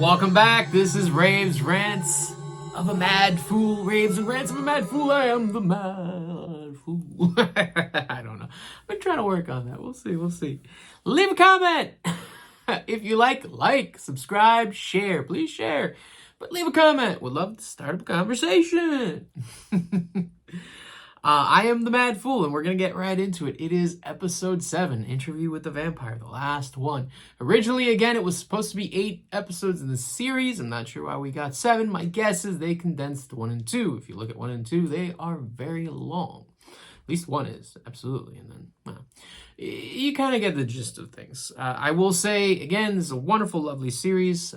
Welcome back. This is Raves Rants of a Mad Fool. Raves and Rants of a Mad Fool. I am the Mad Fool. I don't know. I've been trying to work on that. We'll see. Leave a comment. If you like, subscribe, share. Please share. But leave a comment. Would love to start up a conversation. I am the Mad Fool, and we're going to get right into it. It is episode 7, Interview with the Vampire, the last one. Originally, again, it was supposed to be 8 episodes in the series. I'm not sure why we got 7. My guess is they condensed 1 and 2. If you look at 1 and 2, they are very long. At least 1 is, absolutely. And then, well, you kind of get the gist of things. I will say, again, this is a wonderful, lovely series.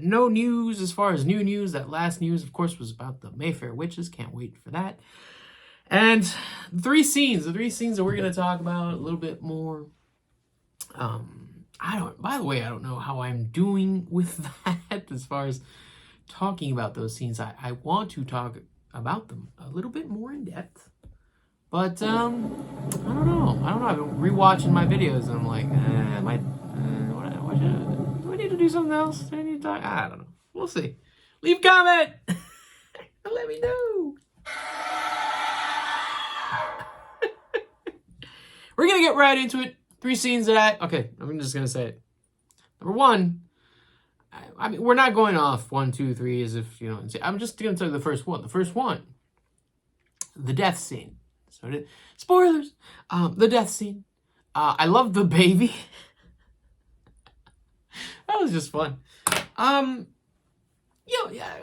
No news as far as new news. That last news, of course, was about the Mayfair Witches. Can't wait for that. And the three scenes that we're going to talk about a little bit more. By the way, I don't know how I'm doing with that as far as talking about those scenes. I want to talk about them a little bit more in depth. But, I don't know. I've been rewatching my videos and I'm like, do I need to do something else? Do I need to talk? I don't know. We'll see. Leave a comment and let me know. We're going to get right into it. 3 scenes that I'm just going to say it. Number 1, I mean, we're not going off 1, 2, 3 as if, I'm just going to tell you the first one. The first one, the death scene. Spoilers. The death scene. I love the baby. That was just fun. Yeah,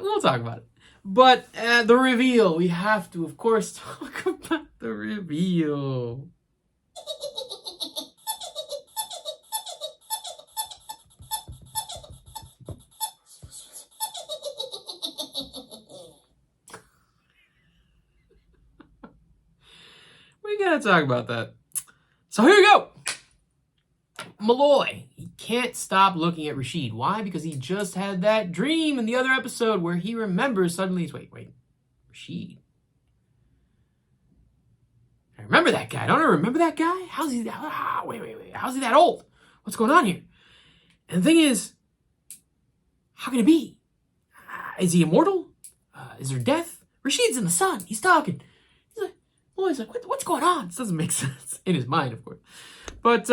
we'll talk about it. But the reveal, we have to, of course, talk about the reveal. We gotta talk about that. So here we go. Malloy, he can't stop looking at Rashid. Why? Because he just had that dream in the other episode where he remembers suddenly. Wait, Rashid. I remember that guy. Don't I remember that guy? How's he? Wait. How's he that old? What's going on here? And the thing is, how can it be? Is he immortal? Is there death? Rashid's in the sun. He's talking. He's like, what's going on? This doesn't make sense in his mind, of course. But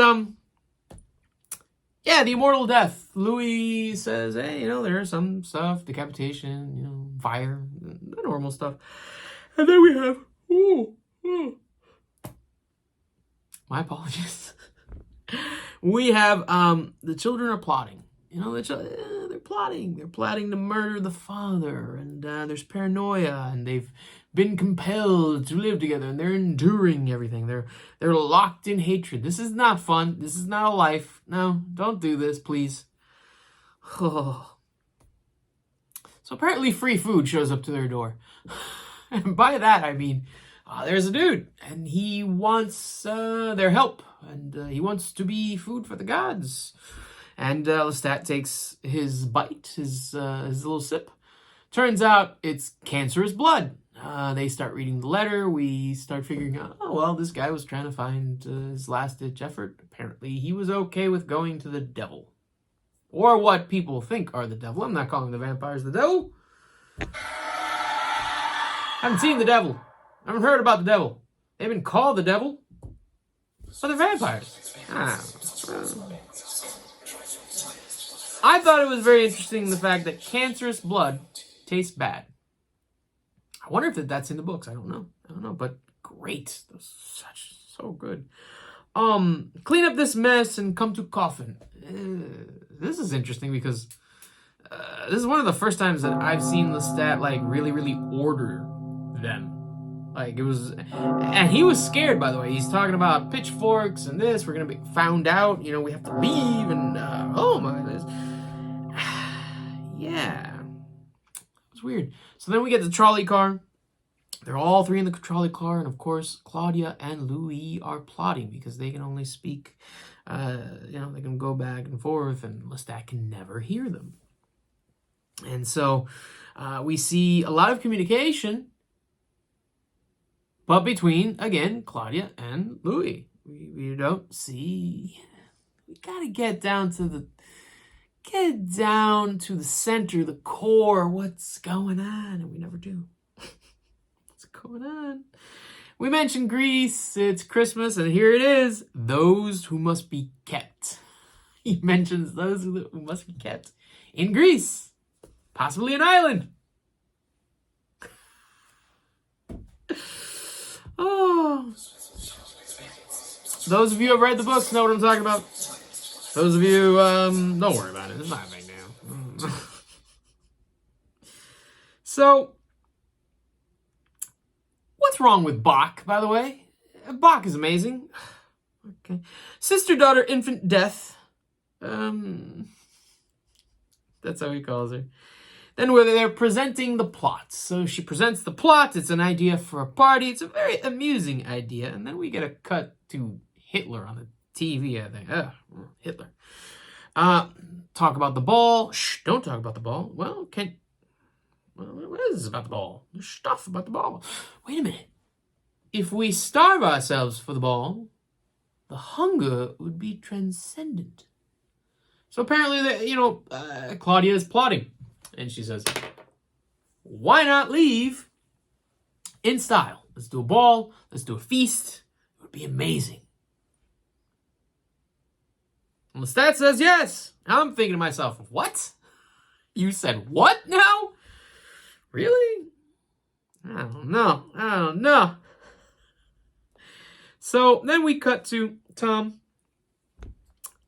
yeah, the immortal death. Louis says, hey, there's some stuff, decapitation, fire, the normal stuff. And then we have, my apologies. We have the children are plotting. They're plotting. They're plotting to murder the father, and there's paranoia, and they've been compelled to live together, and they're enduring everything. They're locked in hatred. This is not fun. This is not a life. No, don't do this, please. So apparently free food shows up to their door. And by that, I mean, there's a dude, and he wants their help, and he wants to be food for the gods. And Lestat takes his bite, his little sip. Turns out it's cancerous blood. They start reading the letter. We start figuring out, this guy was trying to find his last-ditch effort. Apparently, he was okay with going to the devil. Or what people think are the devil. I'm not calling the vampires the devil. Haven't seen the devil. Haven't heard about the devil. They've been called the devil. But they're vampires. I thought it was very interesting, the fact that cancerous blood tastes bad. I wonder if that's in the books. I don't know, but great. So good. Clean up this mess and come to coffin. This is interesting because this is one of the first times that I've seen Lestat really, really order them. It was, and he was scared, by the way. He's talking about pitchforks and this. We're gonna be found out. We have to leave, and oh my goodness. Yeah, it was weird. So then we get the trolley car. They're all 3 in the trolley car, and of course, Claudia and Louis are plotting because they can only speak. They can go back and forth, and Lestat can never hear them. And so we see a lot of communication, but between, again, Claudia and Louis. We don't see. We gotta get down to the get down to the center, the core, what's going on, and we never do. What's going on? We mentioned Greece, it's Christmas, and here it is, those who must be kept. He mentions those who must be kept in Greece, possibly an island. Oh, those of you who have read the books know what I'm talking about. Those of you, don't worry about it. It's not a big deal. So, what's wrong with Bach, by the way? Bach is amazing. Okay. Sister, daughter, infant, death. That's how he calls her. Then they're presenting the plot. So she presents the plot. It's an idea for a party. It's a very amusing idea. And then we get a cut to Hitler on the TV, I think. Hitler. Talk about the ball. Shh, don't talk about the ball. Well, what is this about the ball? There's stuff about the ball. Wait a minute. If we starve ourselves for the ball, the hunger would be transcendent. So apparently, Claudia is plotting. And she says, why not leave in style? Let's do a ball. Let's do a feast. It would be amazing. And Lestat says yes. I'm thinking to myself, what? You said what now? Really? I don't know. So then we cut to Tom.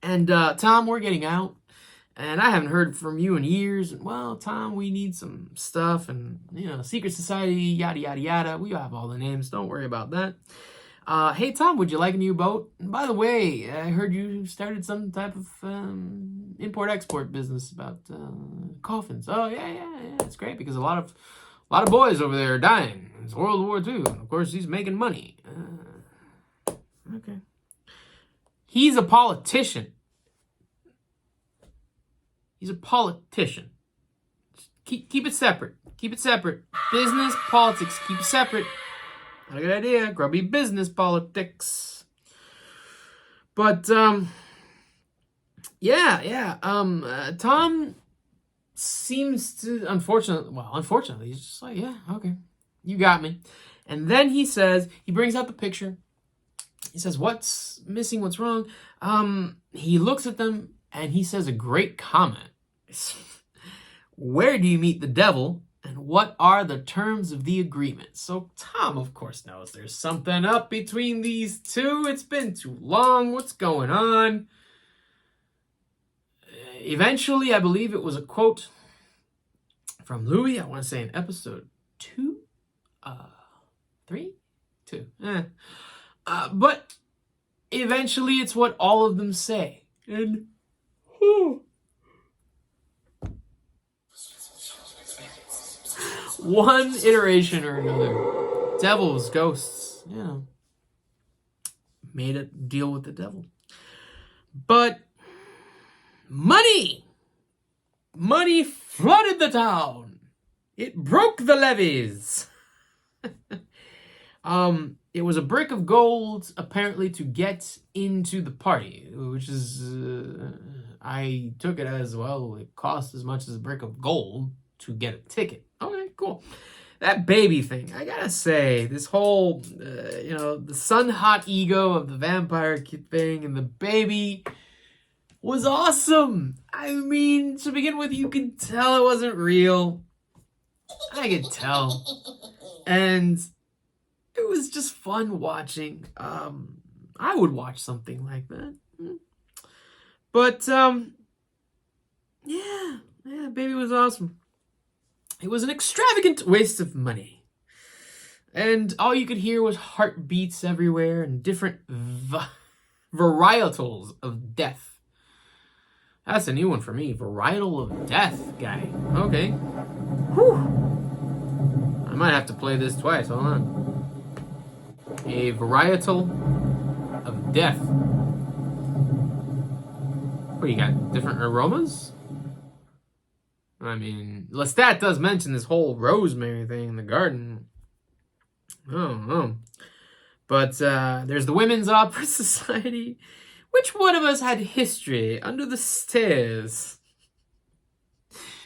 And Tom, we're getting out. And I haven't heard from you in years. And, well, Tom, we need some stuff. And, secret society, yada, yada, yada. We have all the names. Don't worry about that. Hey, Tom, would you like a new boat? And by the way, I heard you started some type of import-export business about coffins. Oh, yeah. It's great because a lot of boys over there are dying. It's World War II. And, of course, he's making money. Okay. He's a politician. He's a politician. Keep it separate. Keep it separate. Business, politics, keep it separate. Not a good idea. Grubby business politics. But, Tom seems to, unfortunately, he's just like, yeah, okay. You got me. And then he brings out the picture. He says, what's missing? What's wrong? He looks at them and he says a great comment. Where do you meet the devil? And what are the terms of the agreement? So Tom, of course, knows there's something up between these two. It's been too long. What's going on? Eventually, I believe it was a quote from Louis. I want to say in episode 2. 3? 2. But eventually, it's what all of them say. And one iteration or another, devils, ghosts, made a deal with the devil. But money flooded the town. It broke the levees. It was a brick of gold, apparently, to get into the party, which is, I took it as, well, it cost as much as a brick of gold to get a ticket. Okay, cool. That baby thing, I gotta say, this whole, the sun-hot ego of the vampire kid thing and the baby was awesome. I mean, to begin with, you could tell it wasn't real. I could tell. And it was just fun watching. I would watch something like that. But, baby was awesome. It was an extravagant waste of money. And all you could hear was heartbeats everywhere and different varietals of death. That's a new one for me. Varietal of death guy. Okay. Whew. I might have to play this twice. Hold on. A varietal of death. What, you got different aromas? I mean, Lestat does mention this whole rosemary thing in the garden. Oh. But there's the Women's Opera Society. Which one of us had history under the stairs?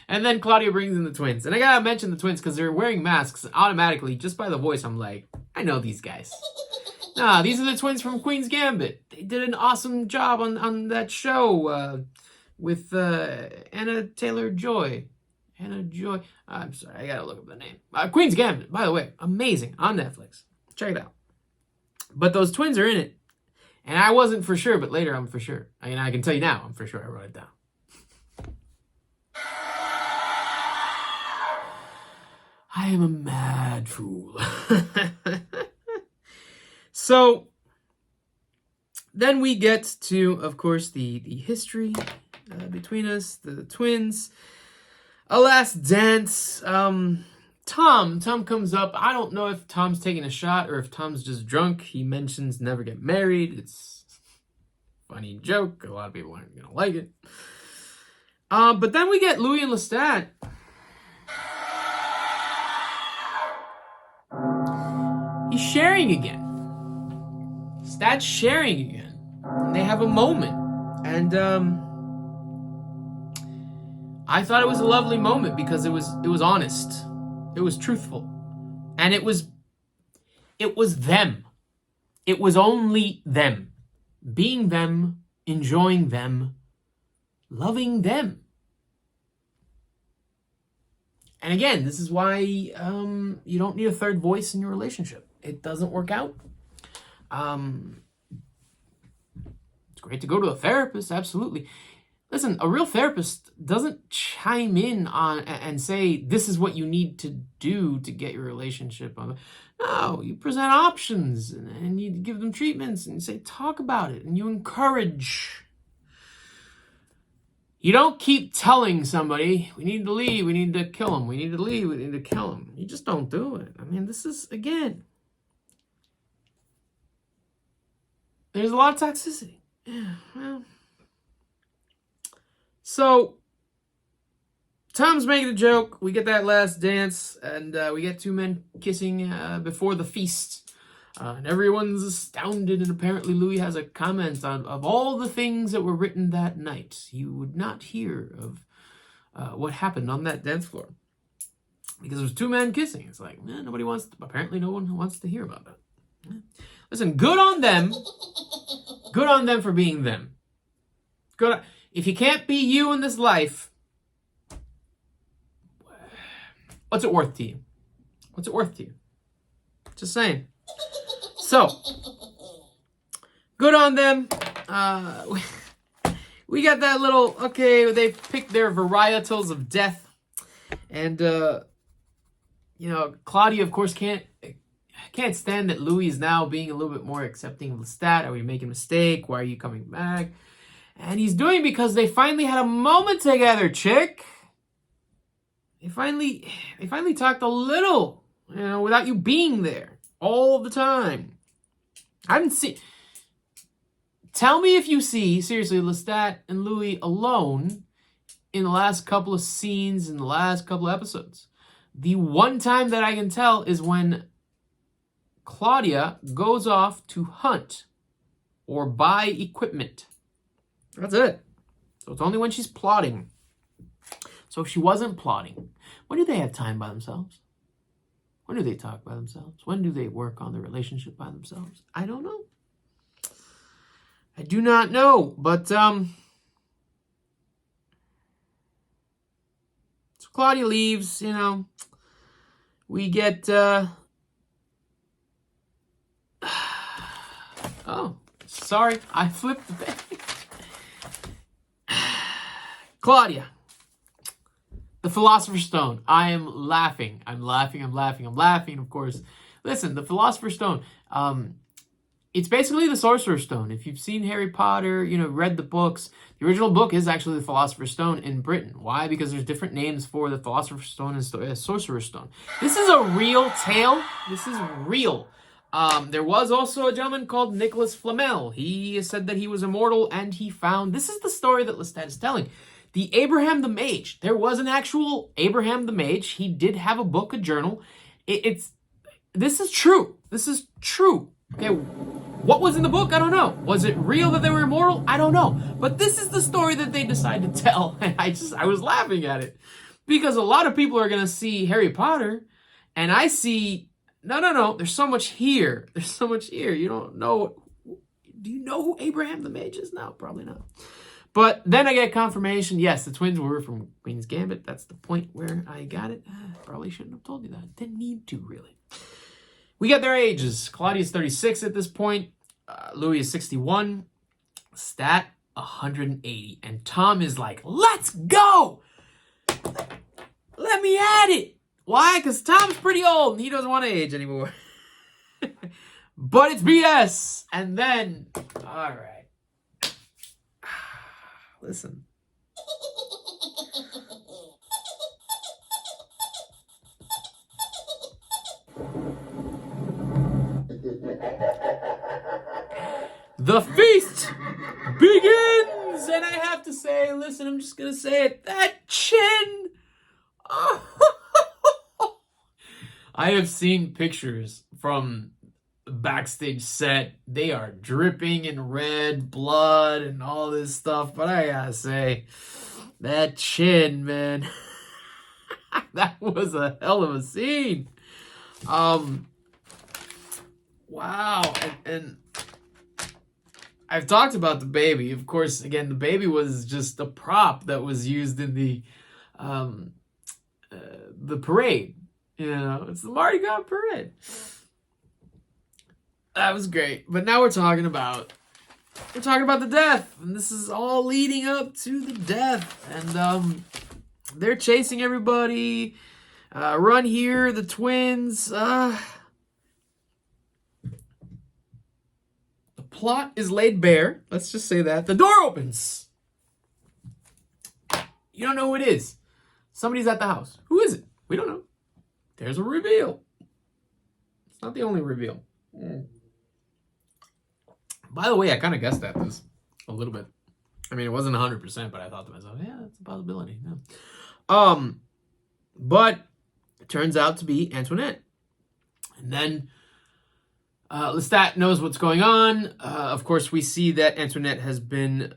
And then Claudia brings in the twins. And I gotta mention the twins because they're wearing masks. Automatically, just by the voice, I'm like, I know these guys. Nah, these are the twins from Queen's Gambit. They did an awesome job on that show with Anna Taylor-Joy. Anna Joy. I'm sorry, I gotta look up the name. Queen's Gambit, by the way, amazing on Netflix. Check it out. But those twins are in it. And I wasn't for sure, but later I'm for sure. I mean, I can tell you now, I'm for sure I wrote it down. I am a mad fool. So, then we get to, of course, the history between us, the twins. A last dance. Tom comes up. I don't know if Tom's taking a shot or if Tom's just drunk. He mentions never get married. It's a funny joke. A lot of people aren't going to like it. But then we get Louis and Lestat. He's sharing again. Lestat's sharing again. And they have a moment. And I thought it was a lovely moment because it was honest. It was truthful. And it was them. It was only them. Being them, enjoying them, loving them. And again, this is why you don't need a third voice in your relationship. It doesn't work out. It's great to go to a therapist, absolutely. Listen, a real therapist doesn't chime in on and say, this is what you need to do to get your relationship on. No, you present options and you give them treatments and you say, talk about it, and you encourage. You don't keep telling somebody, we need to leave, we need to kill him, we need to leave, we need to kill him. You just don't do it. I mean, this is, again, there's a lot of toxicity. Yeah, well. So, Tom's making a joke. We get that last dance, and we get two men kissing before the feast. And everyone's astounded, and apparently Louis has a comment of all the things that were written that night. You would not hear of what happened on that dance floor. Because there's two men kissing. It's like, apparently no one wants to hear about that. Listen, good on them. Good on them for being them. If you can't be you in this life, what's it worth to you? What's it worth to you? Just saying. So, good on them. We got that little, okay, they picked their varietals of death. And, Claudia, of course, can't stand that Louis is now being a little bit more accepting of Lestat. Are we making a mistake? Why are you coming back? And he's doing because they finally had a moment together, chick. They finally talked a little, without you being there all the time. I haven't seen. Tell me if you see, seriously, Lestat and Louis alone in the last couple of scenes, in the last couple of episodes. The one time that I can tell is when Claudia goes off to hunt or buy equipment. That's it. So it's only when she's plotting. So if she wasn't plotting, when do they have time by themselves? When do they talk by themselves? When do they work on the relationship by themselves? I don't know. I do not know. But so Claudia leaves, we get oh, sorry, I flipped the page. Claudia, the Philosopher's Stone. I am laughing. I'm laughing. Of course. Listen, the Philosopher's Stone. It's basically the Sorcerer's Stone. If you've seen Harry Potter, read the books, the original book is actually the Philosopher's Stone in Britain. Why? Because there's different names for the Philosopher's Stone and Sorcerer's Stone. This is a real tale. This is real. There was also a gentleman called Nicholas Flamel. He said that he was immortal, and he found, this is the story that Lestat is telling, the Abraham the Mage. There was an actual Abraham the Mage. He did have a book, a journal. This is true. This is true. Okay, what was in the book? I don't know. Was it real that they were immortal? I don't know. But this is the story that they decided to tell, and I was laughing at it. Because a lot of people are going to see Harry Potter, and I see, no, there's so much here. There's so much here. You don't know. Do you know who Abraham the Mage is? No, probably not. But then I get confirmation. Yes, the twins were from Queen's Gambit. That's the point where I got it. Probably shouldn't have told you that. Didn't need to, really. We get their ages. Claudia's 36 at this point. Louis is 61. Lestat, 180. And Tom is like, let's go! Let me at it! Why? Because Tom's pretty old and he doesn't want to age anymore. But it's BS. And then, all right. Listen. The feast begins! And I have to say, listen, I'm just going to say it. That chin! Oh. I have seen pictures from the backstage set. They are dripping in red blood and all this stuff. But I gotta say, that chin, man. That was a hell of a scene. Wow. And I've talked about the baby. Of course, again, the baby was just a prop that was used in the parade. You know, it's the Mardi Gras parade. That was great. But now we're talking about the death. And this is all leading up to the death. And they're chasing everybody. Run here, the twins. The plot is laid bare. Let's just say that. The door opens. You don't know who it is. Somebody's at the house. Who is it? We don't know. There's a reveal. It's not the only reveal. By the way, I kind of guessed at this a little bit. I mean, it wasn't 100%, but I thought to myself, yeah, that's a possibility. Yeah. But it turns out to be Antoinette. And then Lestat knows what's going on. Of course, we see that Antoinette has been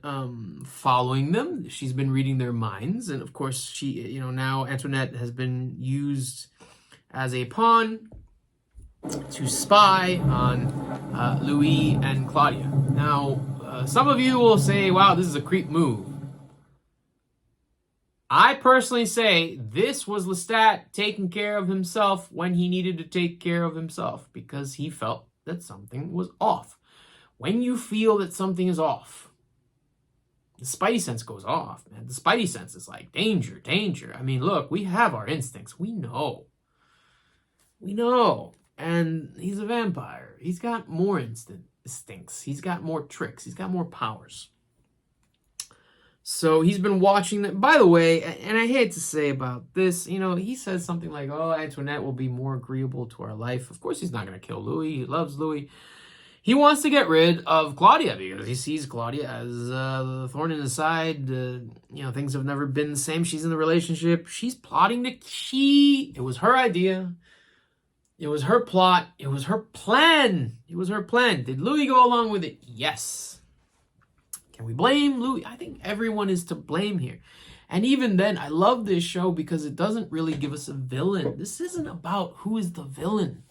following them. She's been reading their minds. And of course, she, now Antoinette has been used as a pawn to spy on Louis and Claudia. Now, some of you will say, wow, this is a creep move. I personally say this was Lestat taking care of himself when he needed to take care of himself because he felt that something was off. When you feel that something is off, the spidey sense goes off, man. The spidey sense is like, danger, danger. I mean, look, we have our instincts. We know. And he's a vampire. He's got more instincts. He's got more tricks. He's got more powers. So he's been watching that. By the way, and I hate to say about this, he says something like, oh, Antoinette will be more agreeable to our life. Of course, he's not going to kill Louis. He loves Louis. He wants to get rid of Claudia because he sees Claudia as the thorn in his side. Things have never been the same. She's in the relationship. She's plotting to cheat. It was her idea. It was her plot. It was her plan. Did Louis go along with it? Yes. Can we blame Louis? I think everyone is to blame here. And even then, I love this show because it doesn't really give us a villain. This isn't about who is the villain.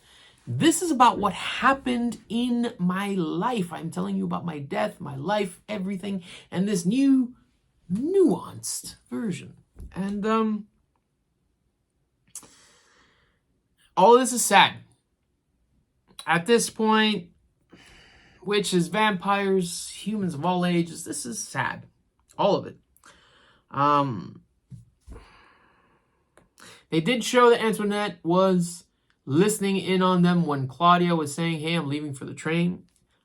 This is about what happened in my life. I'm telling you about my death, my life, everything, and this new, nuanced version. And all of this is sad. At this point, witches, vampires, humans of all ages, this is sad. All of it. They did show that Antoinette was listening in on them when Claudia was saying, hey, I'm leaving for the train.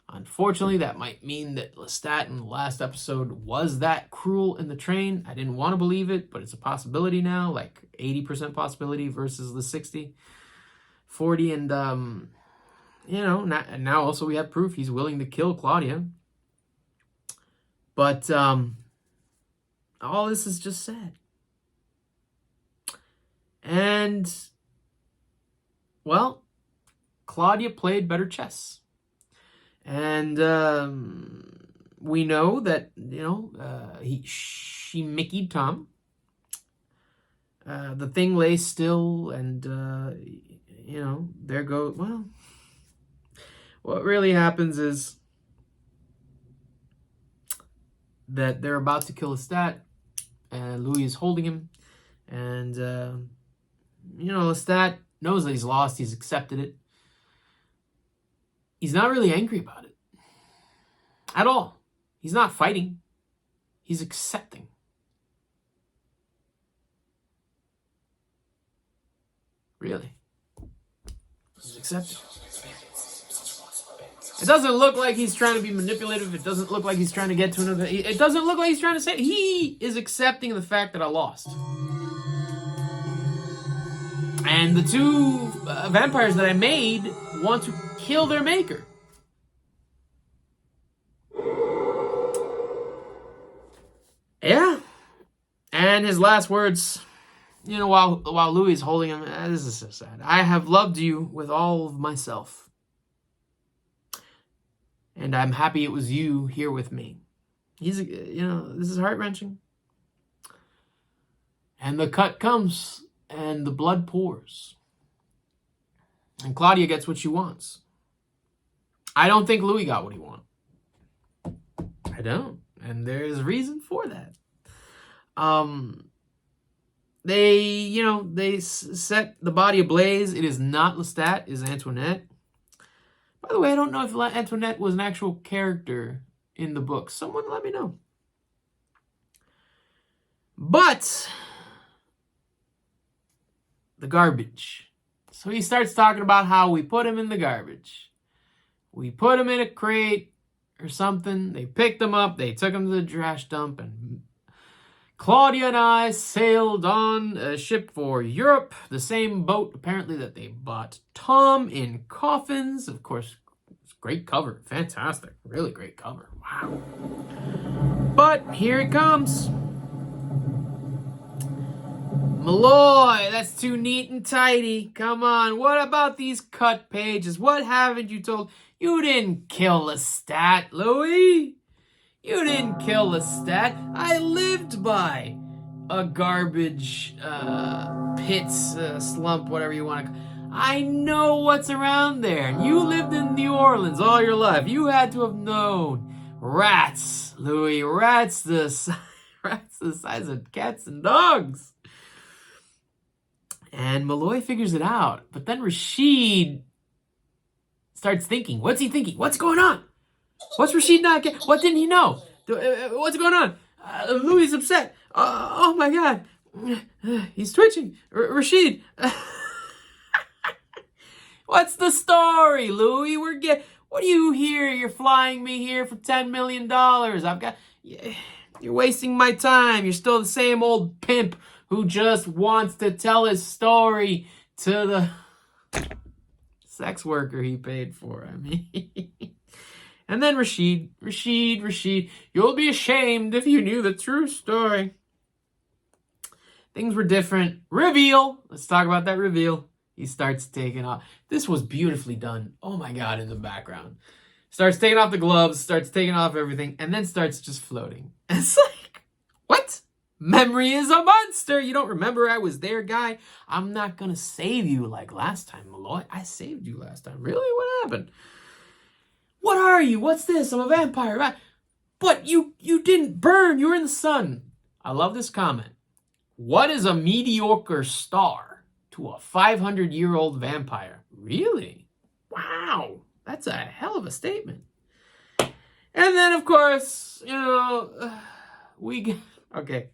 Unfortunately, that might mean that Lestat in the last episode was that cruel in the train. I didn't want to believe it, but it's a possibility now, like 80% possibility versus the 60, 40. And, now also we have proof he's willing to kill Claudia. But all this is just sad. And, well, Claudia played better chess. And we know that, she Mickey'd Tom. The thing lay still, and, there goes, well, what really happens is that they're about to kill Lestat, and Louis is holding him, and, Lestat knows that he's lost, he's accepted it. He's not really angry about it. At all. He's not fighting. He's accepting. Really. He's accepting. It doesn't look like he's trying to be manipulative. It doesn't look like he's trying to get to another... It doesn't look like he's trying to say... He is accepting the fact that I lost. And the two vampires that I made want to kill their maker. Yeah. And his last words, while Louis is holding him, this is so sad. I have loved you with all of myself. And I'm happy it was you here with me. This is heart-wrenching. And the cut comes, and the blood pours. And Claudia gets what she wants. I don't think Louis got what he wanted. I don't. And there's reason for that. They set the body ablaze. It is not Lestat, it is Antoinette. By the way, I don't know if Antoinette was an actual character in the book. Someone let me know. But the garbage. So he starts talking about how we put him in the garbage. We put him in a crate or something. They picked him up. They took him to the trash dump. And Claudia and I sailed on a ship for Europe. The same boat, apparently, that they bought Tom in Coffins. Of course, it's great cover. Fantastic. Really great cover. Wow. But here it comes. Malloy, that's too neat and tidy. Come on, what about these cut pages? What haven't you told? You didn't kill Lestat, Louis. You didn't kill Lestat. I lived by a garbage pits, slump, whatever you want to call it. I know what's around there. You lived in New Orleans all your life. You had to have known. Rats, Louis, rats the size of cats and dogs. And Malloy figures it out. But then Rashid starts thinking. What's he thinking? What's going on? What's Rashid not getting? What didn't he know? What's going on? Louis is upset. Oh my God. He's twitching. Rashid. What's the story, Louis? What do you hear? You're flying me here for $10 million. You're wasting my time. You're still the same old pimp who just wants to tell his story to the sex worker he paid for. I mean, and then Rashid, you'll be ashamed if you knew the true story. Things were different. Reveal. Let's talk about that reveal. He starts taking off. This was beautifully done. Oh my God, in the background. Starts taking off the gloves, starts taking off everything, and then starts just floating. And it's like, what? Memory is a monster. You don't remember I was there, guy? I'm not going to save you like last time, Malloy. I saved you last time. Really? What happened? What are you? What's this? I'm a vampire. But you didn't burn. You were in the sun. I love this comment. What is a mediocre star to a 500-year-old vampire? Really? Wow. That's a hell of a statement. And then, of course, we get... Okay.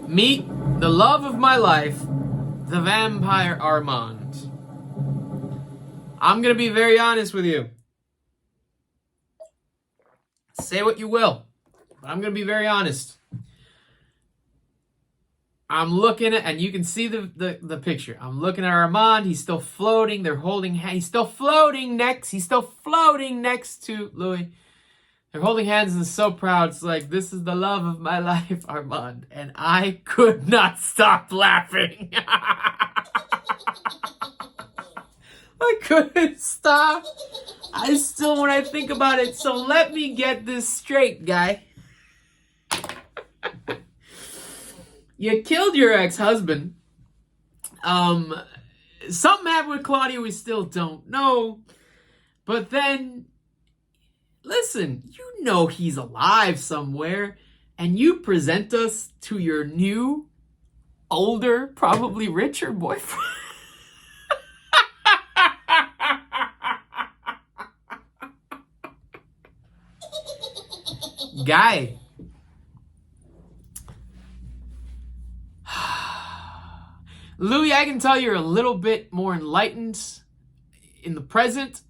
Meet the love of my life, the vampire Armand. I'm going to be very honest with you. Say what you will, but I'm going to be very honest. I'm looking at, and you can see the picture. I'm looking at Armand. He's still floating. They're holding hands. He's still floating next to Louis. They're holding hands and so proud. It's like, this is the love of my life, Armand. And I could not stop laughing. I couldn't stop. I still, when I think about it, so let me get this straight, guy. You killed your ex-husband. Something happened with Claudia we still don't know. But then, listen, you know he's alive somewhere. And you present us to your new, older, probably richer boyfriend. Guy. Louis, I can tell you're a little bit more enlightened in the present.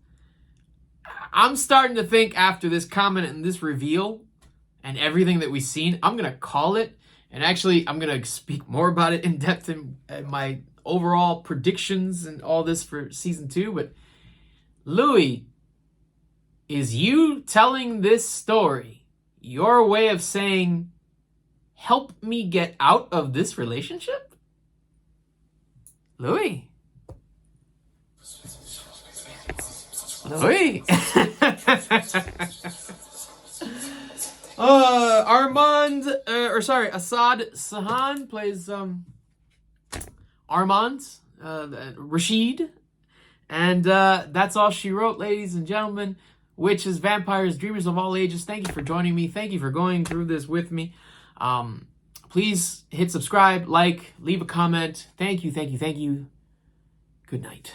I'm starting to think after this comment and this reveal and everything that we've seen, I'm going to call it. And actually, I'm going to speak more about it in depth in my overall predictions and all this for season 2. But Louis, is you telling this story your way of saying, help me get out of this relationship? Louis. Louis. Assad Sahan plays Armand, Rashid. And that's all she wrote, ladies and gentlemen. Witches, vampires, dreamers of all ages. Thank you for joining me. Thank you for going through this with me. Please hit subscribe, like, leave a comment. Thank you, thank you, thank you. Good night.